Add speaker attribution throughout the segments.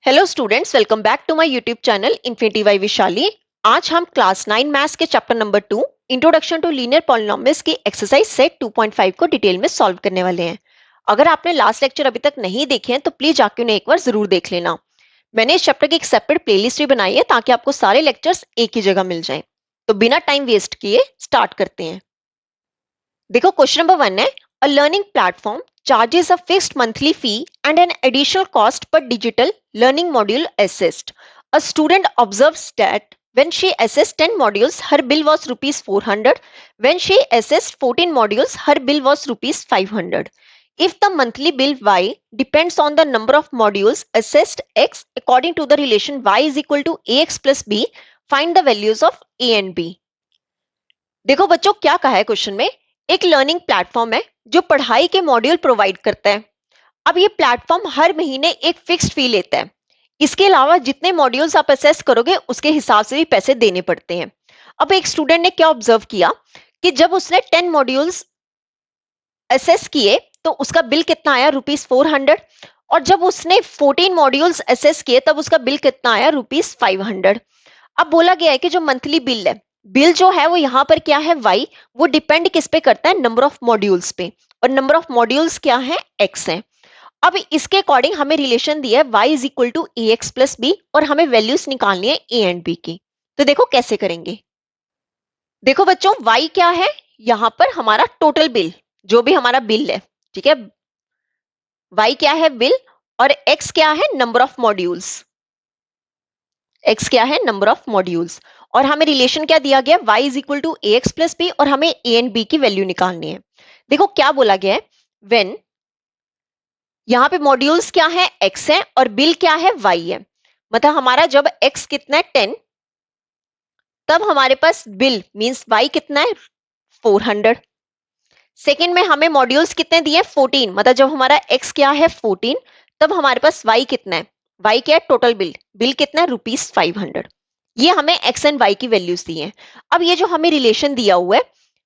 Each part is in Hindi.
Speaker 1: Hello students, welcome back to my YouTube channel infinity by Vishali. आज हम क्लास 9 मैथ्स के chapter number 2 introduction to linear polynomials की एक्सरसाइज सेट 2.5 को डिटेल में सॉल्व करने वाले हैं। अगर आपने लास्ट लेक्चर अभी तक नहीं देखे हैं तो प्लीज जाके उन्हें एक बार जरूर देख लेना। मैंने इस चैप्टर की एक सेपरेट प्लेलिस्ट भी बनाई है ताकि आपको सारे लेक्चर्स एक ही जगह मिल जाएं। तो बिना टाइम वेस्ट किए स्टार्ट करते हैं। देखो क्वेश्चन नंबर 1 है, a learning platform charges a fixed monthly fee and an additional cost per digital learning module assessed. A student observes that when she assessed 10 modules, her bill was rupees 400. When she assessed 14 modules, her bill was rupees 500. If the monthly bill Y depends on the number of modules assessed X according to the relation Y is equal to AX plus B, find the values of A and B. देखो बच्चों क्या कहा है क्वेश्चन में, एक लर्निंग प्लेटफॉर्म है जो पढ़ाई के मॉड्यूल प्रोवाइड करता है। अब ये प्लेटफॉर्म हर महीने एक फिक्स्ड फी लेता है। इसके अलावा जितने मॉड्यूल्स आप असेस करोगे उसके हिसाब से भी पैसे देने पड़ते हैं। अब एक स्टूडेंट ने क्या ऑब्जर्व किया कि जब उसने 10 मॉड्यूल्स असेस किए तो उसका बिल कितना आया, रुपीज 400। और जब उसने 14 मॉड्यूल्स असेस किए तब उसका बिल कितना आया, रुपीज 500। अब बोला गया है कि जो मंथली बिल है, बिल जो है वो यहाँ पर क्या है, वाई, वो डिपेंड किस पे करता है, नंबर ऑफ मॉड्यूल्स पे, और नंबर ऑफ मॉड्यूल्स क्या है, एक्स है। अब इसके अकॉर्डिंग हमें रिलेशन दिया है y is equal to A x plus B, और हमें वैल्यूज निकालनी है a एंड b की। तो देखो कैसे करेंगे। देखो बच्चों y क्या है, यहाँ पर हमारा टोटल बिल, जो भी हमारा बिल है, ठीक है। y क्या है, बिल, और x क्या है, नंबर ऑफ मॉड्यूल्स। x क्या है, नंबर ऑफ मॉड्यूल्स। और हमें रिलेशन क्या दिया गया, y is equal to A x plus B, और हमें a एंड b की वैल्यू निकालनी है। देखो क्या बोला गया है, व्हेन यहाँ पे मॉड्यूल्स क्या है, x है, और बिल क्या है, y है। मतलब हमारा जब x कितना है 10, तब हमारे पास बिल मींस y कितना है, 400। सेकंड में हमें मॉड्यूल्स कितने दिए, 14। मतलब जब हमारा x क्या है 14, तब हमारे पास y कितना है, y क्या है, टोटल बिल, बिल कितना है, रुपीज 500। ये हमें x एंड y की वैल्यूज दी हैं। अब ये जो हमें रिलेशन दिया हुआ है,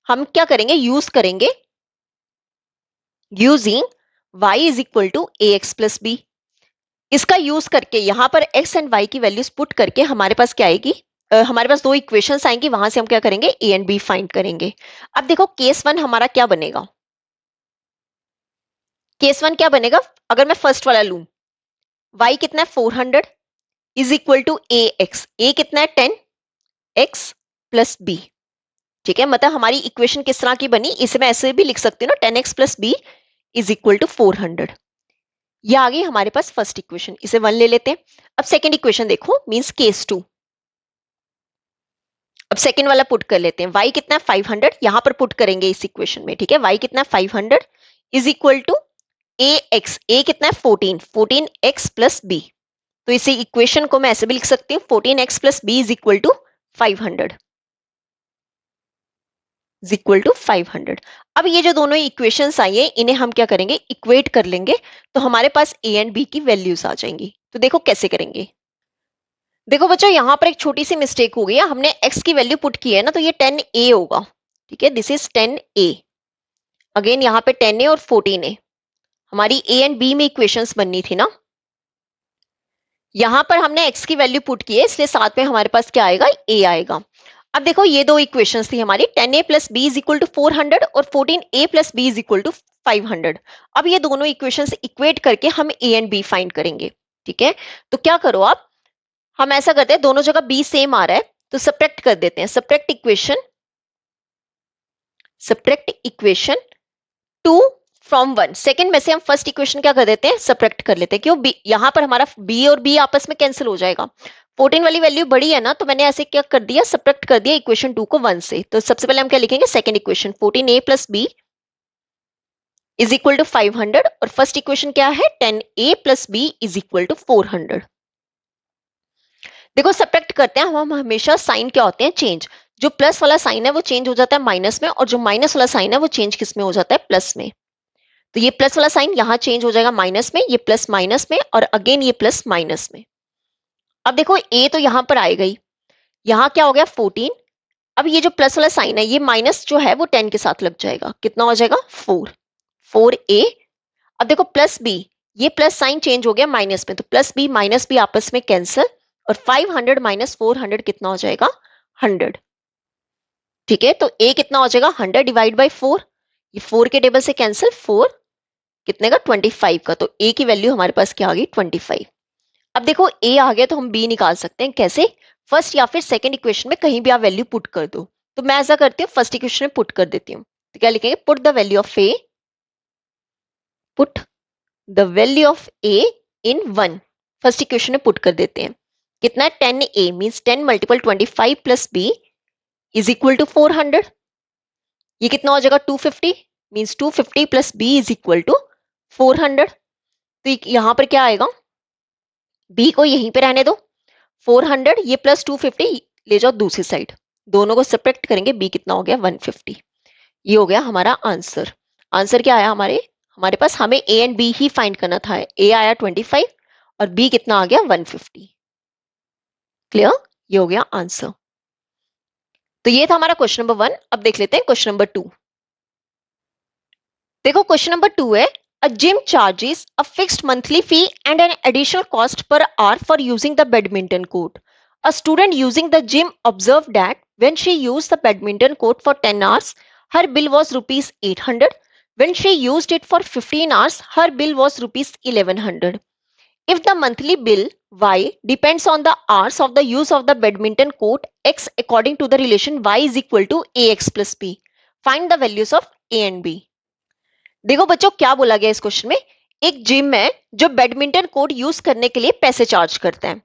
Speaker 1: हम क्या करेंगे, यूज करेंगे, using y is equal to A x plus B. इसका यूज करके यहाँ पर x एंड y की वैल्यूज पुट करके हमारे पास क्या आएगी, हमारे पास दो इक्वेशंस आएंगी, वहां से हम क्या करेंगे, a एंड b फाइंड करेंगे। अब देखो केस 1 हमारा क्या बनेगा, केस 1 क्या बनेगा, अगर मैं फर्स्ट वाला लूं, y कितना है 400 is equal to A x, a कितना है 10 x प्लस बी। ठीक है, मतलब हमारी इक्वेशन किस तरह की बनी, इसे मैं ऐसे भी लिख सकती हूँ ना, 10x plus B is equal to 400। ये आ गई हमारे पास फर्स्ट इक्वेशन, इसे 1 ले लेते हैं। अब सेकंड इक्वेशन देखो, मींस केस 2। अब सेकंड वाला पुट कर लेते हैं, y कितना है 500, यहां पर पुट करेंगे इस इक्वेशन में। ठीक है, y कितना है 500 is equal to A x, a कितना है 14, 14x प्लस बी। तो इसी इक्वेशन को मैं ऐसे भी लिख सकती हूँ, 14x plus B is equal to 500, is equal to 500। अब ये जो दोनों इक्वेशंस आई है, इन्हें हम क्या करेंगे, इक्वेट कर लेंगे, तो हमारे पास a एंड b की वैल्यूज आ जाएंगी। तो देखो कैसे करेंगे। देखो बच्चों यहाँ पर एक छोटी सी मिस्टेक हो गई है, हमने x की वैल्यू पुट की है ना, तो ये 10a होगा। ठीक है, दिस इज 10a। अगेन यहाँ पे 10a और 14a, हमारी a एंड b में इक्वेशंस बननी थी ना। यहाँ पर हमने x की वैल्यू पुट की है, इसलिए साथ में हमारे पास क्या आएगा, a आएगा। अब देखो ये दो इक्वेशंस थी हमारी, 10a plus B is equal to 400 और 14a plus B is equal to 500। अब ये दोनों इक्वेशंस इक्वेट करके हम a एंड b फाइंड करेंगे। ठीक है, तो क्या करो आप, हम ऐसा करते हैं, दोनों जगह b सेम आ रहा है तो सब्ट्रैक्ट कर देते हैं। Subtract equation 2 from 1। सेकंड में से हम फर्स्ट इक्वेशन क्या कर देते हैं, सब्ट्रैक्ट कर लेते हैं। क्यों, यहाँ पर हमारा b और b आपस में कैंसिल हो जाएगा। 14 वाली वैल्यू बड़ी है ना, तो मैंने ऐसे क्या कर दिया, सब्ट्रैक्ट कर दिया इक्वेशन 2 को 1 से। तो सबसे पहले हम क्या लिखेंगे, second equation 14a plus B is equal to 500, और फर्स्ट इक्वेशन क्या है, 10a plus B is equal to 400। देखो सब्ट्रैक्ट करते हैं हम हमेशा साइन क्या होते हैं, चेंज। जो प्लस वाला साइन है वो चेंज हो जाता है माइनस में, और जो माइनस वाला साइन है वो चेंज किस में हो जाता है, प्लस में। तो ये प्लस वाला साइन यहाँ चेंज हो जाएगा माइनस में, ये प्लस माइनस में, और अगेन ये प्लस माइनस में। अब देखो a तो यहाँ पर आएगा ही, यहाँ क्या हो गया 14। अब ये जो प्लस वाला साइन है, ये माइनस जो है वो 10 के साथ लग जाएगा, कितना हो जाएगा 4, 4a। अब देखो प्लस b, ये प्लस साइन चेंज हो गया माइनस में, तो प्लस बी माइनस बी आपस में कैंसिल, और 500 माइनस 400 कितना हो जाएगा 100। ठीक है, तो a कितना हो जाएगा 100 डिवाइड बाई 4, ये 4 के टेबल से कैंसिल, 4 कितने का 25 का, तो a की वैल्यू हमारे पास क्या आ गई 25। अब देखो a आ गया तो हम b निकाल सकते हैं, कैसे? फर्स्ट या फिर सेकंड इक्वेशन में कहीं भी आप वैल्यू पुट कर दो, तो मैं ऐसा करती हूँ फर्स्ट इक्वेशन में पुट कर देती हूँ। तो क्या लिखेंगे, put the value of a, put the value of a in 1, first equation में पुट कर देते हैं। कितना है 10a means 10 multiple 25 plus b is equal to 400। ये कितना हो जाएगा 250 means 250 plus b is equal to 400। तो यहां पर क्या आएगा, b को यहीं पे रहने दो, 400 ये प्लस 250 ले जाओ दूसरी साइड, दोनों को सब्ट्रैक्ट करेंगे, b कितना हो गया 150। ये हो गया हमारा आंसर। आंसर क्या आया हमारे हमारे पास, हमें a and b he find करना था। a आया 25 और b कितना आ गया 150। क्लियर, ये हो गया आंसर। तो ये था हमारा क्वेश्चन नंबर 1। अब देख लेते हैं क्वेश्चन नंबर 2। देखो क्वेश्चन नंबर 2 है, a gym charges a fixed monthly fee and an additional cost per hour for using the badminton court. A student using the gym observed that when she used the badminton court for 10 hours, her bill was rupees 800. When she used it for 15 hours, her bill was rupees 1100. If the monthly bill Y depends on the hours of the use of the badminton court X according to the relation Y is equal to AX plus B, find the values of A and B. देखो बच्चों क्या बोला गया इस क्वेश्चन में, एक जिम है जो बैडमिंटन कोर्ट यूज करने के लिए पैसे चार्ज करते हैं।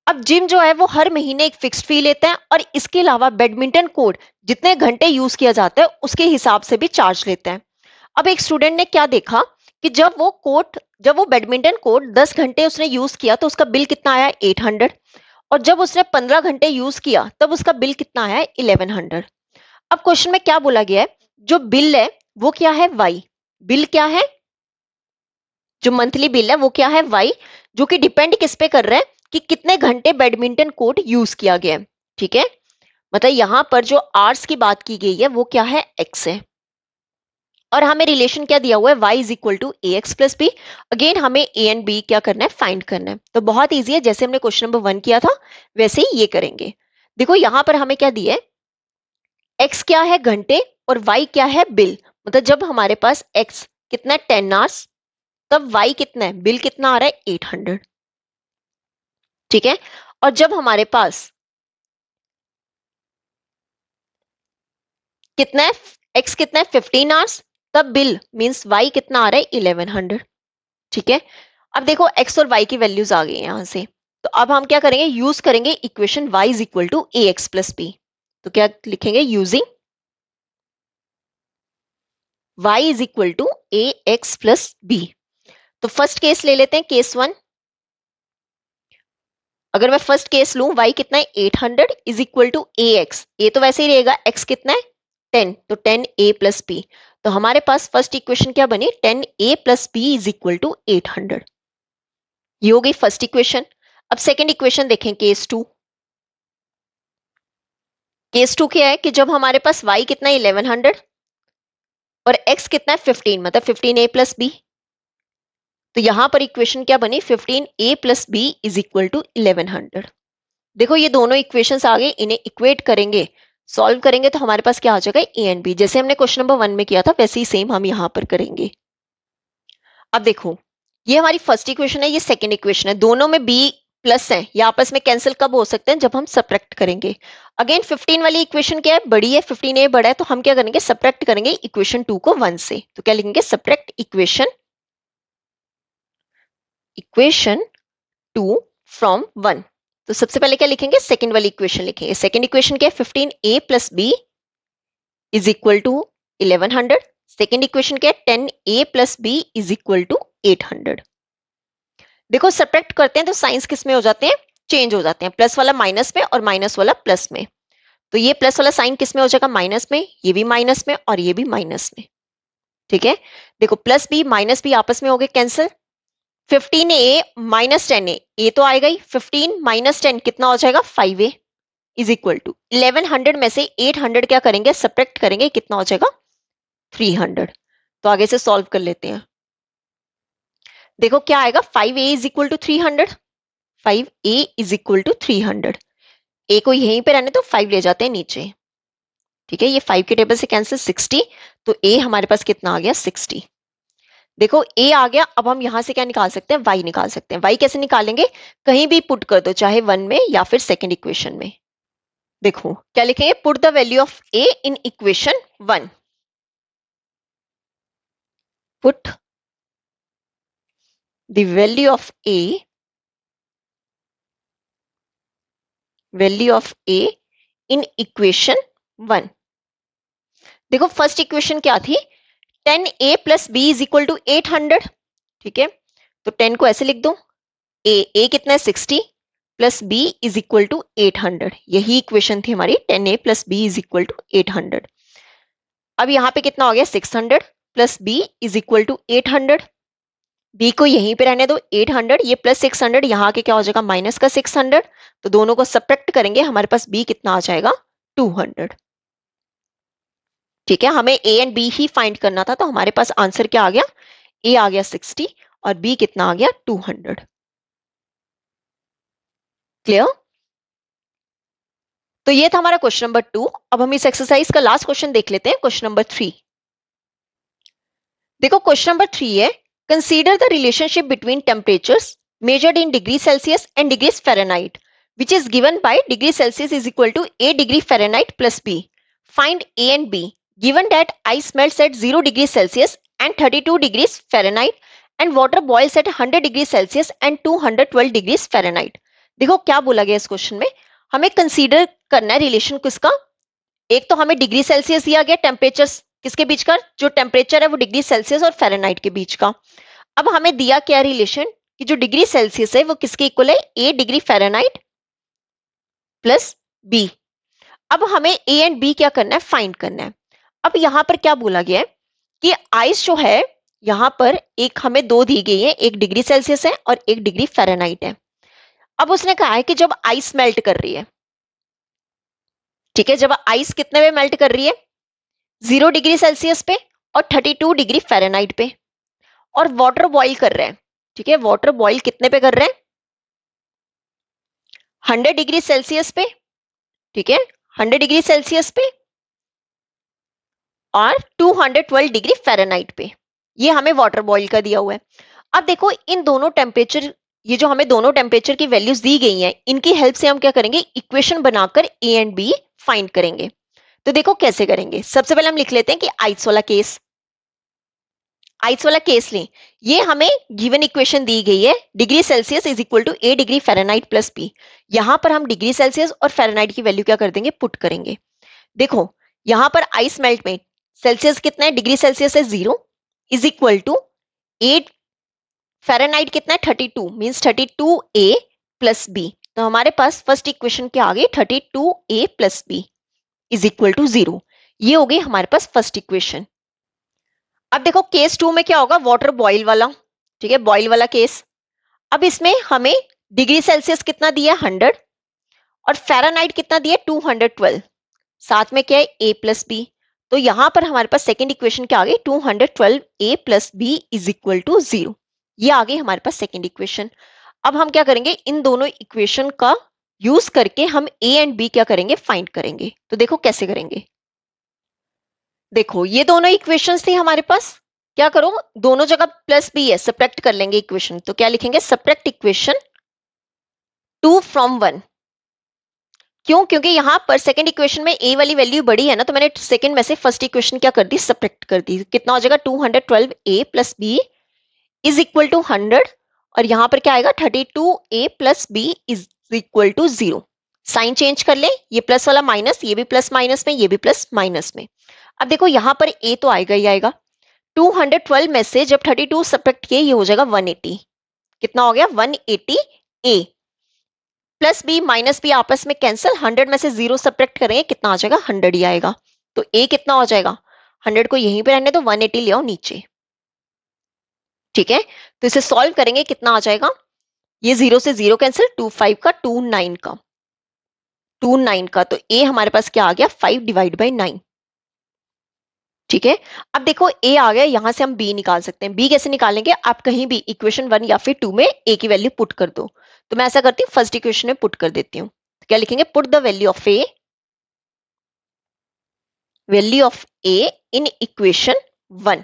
Speaker 1: अब जिम जो है वो हर महीने एक फिक्स्ड फी लेते हैं और इसके अलावा बैडमिंटन कोर्ट जितने घंटे यूज किया जाता है उसके हिसाब से भी चार्ज लेते हैं। अब एक स्टूडेंट ने क्या देखा कि जब वो बैडमिंटन कोर्ट 10 घंटे उसने यूज किया तो उसका बिल कितना आया 800, और जब उसने 15 घंटे यूज किया तब उसका बिल कितना आया 1100। अब क्वेश्चन में क्या बोला गया है, जो बिल है वो क्या है वाई, बिल क्या है, जो मंथली बिल है वो क्या है वाई, जो कि डिपेंड किस पे कर रहा है कि कितने घंटे बैडमिंटन कोर्ट यूज किया गया है। ठीक है, मतलब यहां पर जो आवर्स की बात की गई है वो क्या है एक्स है, और हमें रिलेशन क्या दिया हुआ है y is equal to A x plus b. Again हमें a एंड b क्या करना है फाइंड करना है, तो बहुत ईजी है, जैसे हमने क्वेश्चन नंबर 1 किया था वैसे ही ये करेंगे। देखो यहां पर हमें क्या दिया है, x क्या है घंटे और y क्या है बिल, मतलब जब हमारे पास x कितना है 10 आवर्स तब y कितना है बिल कितना आ रहा है 800। ठीक है, और जब हमारे पास कितना है x कितना है 15 आवर्स तब बिल मींस y कितना आ रहा है 1100। ठीक है, अब देखो x और y की वैल्यूज आ गई हैं यहां से, तो अब हम क्या करेंगे, यूज करेंगे equation y is equal to A x plus b. तो क्या लिखेंगे, using y is equal to A x plus b. तो फर्स्ट केस ले लेते हैं, केस 1। अगर मैं फर्स्ट केस लूं y कितना है 800 is equal to A x, a तो वैसे ही रहेगा, x कितना है 10, तो 10a प्लस बी। तो हमारे पास फर्स्ट इक्वेशन क्या बनी 10a plus B is equal to 800। ये हो गई फर्स्ट इक्वेशन। अब सेकेंड इक्वेशन देखें, केस 2। केस 2 क्या है कि जब हमारे पास y कितना है 1100 और x कितना है 15, मतलब 15a प्लस बी, तो यहां पर इक्वेशन क्या बनी 15a plus B is equal to 1100। देखो ये दोनों इक्वेशंस आ गए, इन्हें इक्वेट करेंगे, सॉल्व करेंगे तो हमारे पास क्या आ जाएगा a एंड b, जैसे हमने क्वेश्चन नंबर 1 में किया था वैसे ही सेम हम यहां पर करेंगे। अब देखो ये हमारी फर्स्ट इक्वेशन है, ये सेकंड इक्वेशन है, दोनों में b प्लस है, ये आपस में कैंसिल कब हो सकते हैं, जब हम सब्ट्रैक्ट करेंगे। अगेन 15 वाली इक्वेशन क्या है, बड़ी है, 15a बड़ा है, तो हम क्या करेंगे सब्ट्रैक्ट करेंगे इक्वेशन 2 को 1 से। तो क्या लिखेंगे, सब्ट्रैक्ट इक्वेशन 2 फ्रॉम 1। तो सबसे पहले क्या लिखेंगे, सेकंड वाली इक्वेशन लिखेंगे। सेकंड इक्वेशन क्या है 15a plus B is equal to 1100। Second equation क्या है 10a plus B is equal to 800। देखो सब्ट्रैक्ट करते हैं तो साइंस किस में हो जाते हैं, चेंज हो जाते हैं, प्लस वाला माइनस में और माइनस वाला प्लस में। तो ये प्लस वाला साइन किस में हो जाएगा, माइनस में, ये भी माइनस में और ये भी माइनस में। ठीक है, देखो प्लस बी माइनस बी आपस में हो गए कैंसिल, 15a माइनस 10a, ए तो आएगा ही, 15 माइनस 10 कितना हो जाएगा 5a इज इक्वल टू 1100 में से 800 क्या करेंगे सब्ट्रैक्ट करेंगे, कितना हो जाएगा 300। तो आगे से सॉल्व कर लेते हैं। देखो क्या आएगा, 5a is equal to 300, 5a is equal to 300। A को यहीं पे रहने तो 5 ले जाते हैं नीचे, ठीक है, ये 5 के टेबल से कैंसिल 60, तो ए हमारे पास कितना आ गया 60। देखो ए आ गया, अब हम यहां से क्या निकाल सकते हैं, y निकाल सकते हैं। y कैसे निकालेंगे, कहीं भी पुट कर दो, चाहे 1 में या फिर सेकंड इक्वेशन में। देखो क्या लिखेंगे, put the value of a in equation 1, put the value of a in equation 1। देखो फर्स्ट इक्वेशन क्या थी, 10a plus B is equal to 800, ठीक है, तो 10 को ऐसे लिख दो, a कितना है 60 plus b is equal to 800, यही इक्वेशन थी हमारी, 10a plus b is equal to 800। अब यहाँ पे कितना हो गया 600 plus b is equal to 800, b को यहीं पे रहने दो 800, ये प्लस 600 यहाँ के क्या हो जाएगा माइनस का 600, तो दोनों को सब्ट्रैक्ट करेंगे, हमारे पास b कितना आ जाएगा 200। ठीक है, हमें a and b he find करना था, तो हमारे पास आंसर क्या आ गया, a आ गया 60 और b कितना आ गया 200। क्लियर। तो ये था हमारा क्वेश्चन नंबर 2। अब हम इस एक्सरसाइज का लास्ट क्वेश्चन देख लेते हैं, क्वेश्चन नंबर 3। देखो क्वेश्चन नंबर 3 है, consider the relationship between temperatures measured in degree Celsius and degree Fahrenheit which is given by degree Celsius is equal to a degree Fahrenheit plus b. Find a and b given that ice melts at 0 degree Celsius and 32 degrees Fahrenheit and water boils at 100 degree Celsius and 212 degrees Fahrenheit. देखो क्या बोला गया इस क्वेश्चन में, हमें कंसीडर करना है रिलेशन किसका, एक तो हमें डिग्री सेल्सियस दिया गया, टेम्परेचर किसके बीच का, जो टेम्परेचर है वो डिग्री सेल्सियस और फ़ारेनहाइट के बीच का। अब हमें दिया क्या रिलेशन कि जो डिग्री सेल्सियस है वो किसके इक्वल है, a degree Fahrenheit plus b। अब हमें a एंड b क्या करना है, फाइंड करना है। अब यहां पर क्या बोला गया है कि आइस जो है यहां पर एक हमें दो दी गई है, एक डिग्री सेल्सियस है और एक डिग्री फ़ारेनहाइट है। अब उसने कहा है कि जब आइस मेल्ट कर रही है, ठीक है, जब आइस कितने पे मेल्ट कर रही है, 0 डिग्री सेल्सियस पे और 32 डिग्री फ़ारेनहाइट पे, और वाटर बॉईल कर रहे हैं, ठीक है, वाटर बॉईल कितने पे कर रहे हैं, 100 डिग्री सेल्सियस पे, ठीक है, 100 डिग्री सेल्सियस पे और 212 डिग्री फ़ारेनहाइट पे, ये हमें वाटर बॉईल का दिया हुआ है। अब देखो इन दोनों टेम्परेचर, ये जो हमें दोनों टेम्परेचर की वैल्यूज दी गई हैं, इनकी हेल्प से हम क्या करेंगे, इक्वेशन बनाकर ए एंड बी फाइंड करेंगे। तो देखो कैसे करेंगे, सबसे पहले हम लिख लेते हैं कि आइस वाला केस, आइस वाला केस लें, ये हमें गिवन इक्वेशन दी गई है, degree Celsius is equal to a degree Fahrenheit plus b। यहां पर हम डिग्री सेल्सियस और फ़ारेनहाइट की वैल्यू क्या कर देंगे, पुट करेंगे। देखो यहां पर आइस मेल्ट में सेल्सियस कितना है, डिग्री सेल्सियस है 0 इज इक्वल टू 8 फ़ारेनहाइट कितना है 32, मींस 32a प्लस b। तो हमारे पास फर्स्ट इक्वेशन क्या आ गई, 32a plus b is equal to 0। ये हो गई हमारे पास फर्स्ट इक्वेशन। अब देखो केस 2 में क्या होगा, वाटर बॉईल वाला, ठीक है, बॉईल वाला केस। अब इसमें हमें डिग्री सेल्सियस कितना दिया 100 और फ़ारेनहाइट कितना दिया 212, साथ में क्या है a प्लस बी। तो यहां पर हमारे पास सेकेंड इक्वेशन क्या आ गई, 212a plus B is equal to 0। ये आ गई हमारे पास सेकेंड इक्वेशन। अब हम क्या करेंगे, इन दोनों इक्वेशन का यूज करके हम a एंड b क्या करेंगे, फाइंड करेंगे। तो देखो कैसे करेंगे, देखो ये दोनों इक्वेशंस थी हमारे पास, क्या करो दोनों जगह प्लस बी है, सब्ट्रैक्ट कर लेंगे इक्वेशन। तो क्या लिखेंगे, सब्ट्रैक्ट इक्वेशन 2 फ्रॉम 1। क्यों, क्योंकि यहां पर सेकंड इक्वेशन में a वाली वैल्यू बड़ी है ना, तो मैंने सेकंड में से फर्स्ट इक्वेशन क्या कर दी, सब्ट्रैक्ट कर दी। कितना हो जाएगा 212a plus B is equal to 100 और यहां पर क्या आएगा 32a plus B is equal to 0। Sign change कर ले, ये प्लस वाला माइनस, ये भी प्लस माइनस में, ये भी प्लस माइनस में। अब देखो यहां पर a तो आएगा ही आएगा, 212 में से जब 32 सब्ट्रैक्ट किए ये हो जाएगा 180, कितना हो गया 180a plus B minus B आपस में कैंसिल, 100 में से 0 सब्ट्रैक्ट करेंगे कितना आ जाएगा 100 ही आएगा। तो a कितना हो जाएगा, 100 को यहीं पे रहने दो, 180 ले आओ नीचे, ठीक है। तो इसे सॉल्व करेंगे कितना आ जाएगा, ये 0 से 0 कैंसिल, 25 का 29 का 29 का, तो a हमारे पास क्या आ गया 5 डिवाइड बाई 9, ठीक है। अब देखो ए आ गया, यहां से हम बी निकाल सकते हैं। बी कैसे निकालेंगे, आप कहीं भी इक्वेशन 1 या फिर 2 में ए की वैल्यू पुट कर दो। तो मैं ऐसा करती हूँ, फर्स्ट इक्वेशन में पुट कर देती हूँ। तो क्या लिखेंगे, put the value of a in equation 1।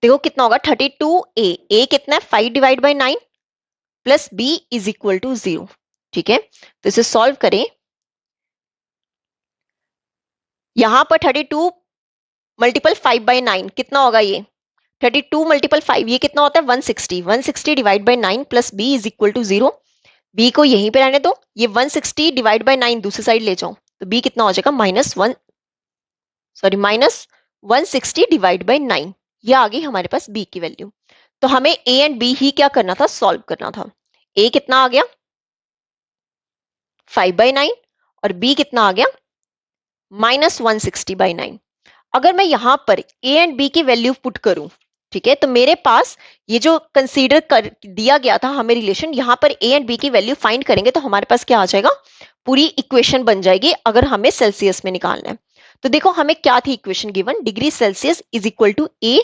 Speaker 1: देखो कितना होगा, 32a। ए कितना है, 5 divide by 9 plus B is equal to 0। ठीक है, तो इसे सॉल्व करें। यहां पर 32 मल्टीपल 5 बाई 9 कितना होगा, ये 32 मल्टीपल 5 ये कितना होता है, 160। 160 divide by 9 plus B is equal to 0। B को यहीं पे रहने दो, ये 160 डिवाइड बाई 9 दूसरी साइड ले जाओ, तो बी कितना हो जाएगा, माइनस 160 डिवाइड बाई 9। ये आ गई हमारे पास बी की वैल्यू। तो हमें ए एंड बी ही क्या करना था, सॉल्व करना था। ए कितना आ गया, 5 बाई 9, और बी कितना आ गया, माइनस 160/9। अगर मैं यहां पर ए एंड बी की वैल्यू पुट करूं, ठीक है, तो मेरे पास ये जो कंसीडर कर दिया गया था हमें रिलेशन, यहां पर ए एंड बी की वैल्यू फाइंड करेंगे तो हमारे पास क्या आ जाएगा, पूरी इक्वेशन बन जाएगी अगर हमें सेल्सियस में निकालना है। तो देखो हमें क्या थी equation given, degree Celsius is equal to a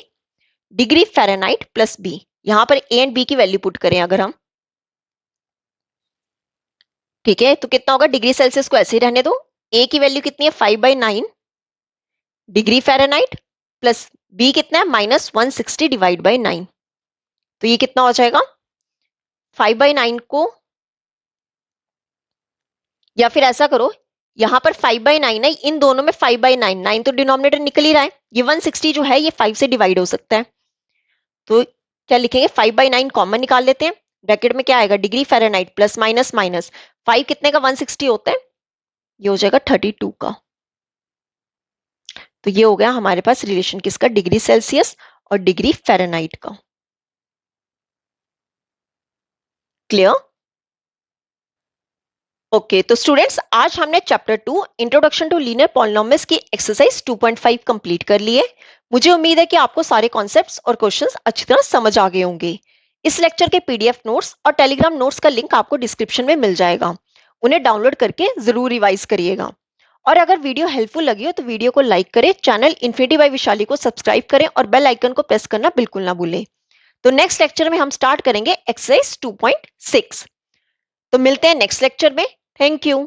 Speaker 1: degree Fahrenheit plus b. यहां पर ए एंड बी की वैल्यू पुट करें अगर हम, ठीक है, तो कितना होगा, डिग्री सेल्सियस को ऐसे ही रहने दो। ए की वैल्यू कितनी है, 5 by 9 degree Fahrenheit plus b कितना है, माइनस 160 डिवाइड बाई 9। तो ये कितना हो जाएगा, 5 बाई 9 को, या फिर ऐसा करो, यहां पर 5 बाई 9 है, इन दोनों में 5 बाई 9, 9 तो डिनोमिनेटर निकल ही रहा है, ये 160 जो है ये 5 से डिवाइड हो सकता है। तो क्या लिखेंगे, 5 बाई 9 कॉमन निकाल लेते हैं। ब्रैकेट में क्या आएगा, degree Fahrenheit plus minus minus 5 कितने का, 160 होता है, ये हो जाएगा 32 का। तो ये हो गया हमारे पास रिलेशन किसका, डिग्री सेल्सियस और डिग्री फ़ारेनहाइट का। क्लियर। ओके, तो स्टूडेंट्स आज हमने chapter 2 introduction to linear polynomials की एक्सरसाइज 2.5 कंप्लीट कर ली है। मुझे उम्मीद है कि आपको सारे कॉन्सेप्ट्स और क्वेश्चंस अच्छी तरह समझ आ गए होंगे। इस लेक्चर के पीडीएफ नोट्स और टेलीग्राम नोट्स का लिंक आपको डिस्क्रिप्शन में मिल जाएगा, उन्हें डाउनलोड करके जरूर रिवाइज करिएगा। और अगर वीडियो हेल्पफुल लगी हो तो वीडियो को लाइक करें, चैनल इन्फिनिटी बाय विशाली को सब्सक्राइब करें और बेल आइकन को प्रेस करना बिल्कुल ना भूलें। तो नेक्स्ट लेक्चर में हम स्टार्ट करेंगे एक्सरसाइज 2.6। तो मिलते हैं नेक्स्ट लेक्चर में। Thank you.